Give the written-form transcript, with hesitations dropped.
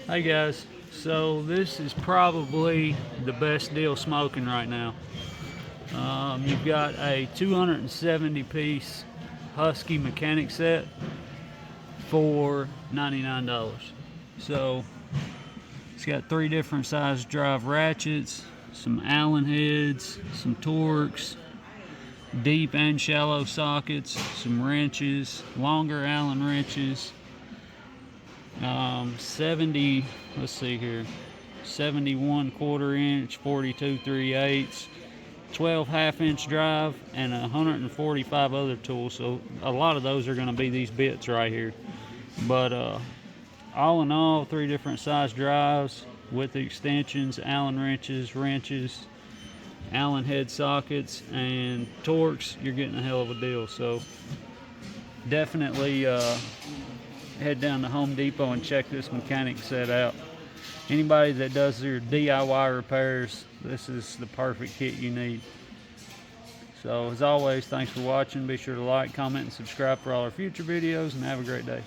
Hey guys, so this is probably the best deal smoking right now. You've got a 270 piece Husky mechanic set for $99. So it's got 3 different size drive ratchets, some Allen heads, some Torx, deep and shallow sockets, some wrenches, longer Allen wrenches, 70, let's see here, 71 1/4 inch, 42 3/8, 12 1/2 inch drive, and 145 other tools. So a lot of those are going to be these bits right here. But all in all, 3 different size drives with the extensions, Allen wrenches, Allen head sockets, and Torx. You're getting a hell of a deal. So definitely head down to Home Depot and check this mechanic set out. Anybody that does their DIY repairs, this is the perfect kit you need. So as always, thanks for watching. Be sure to like, comment, and subscribe for all our future videos, and have a great day.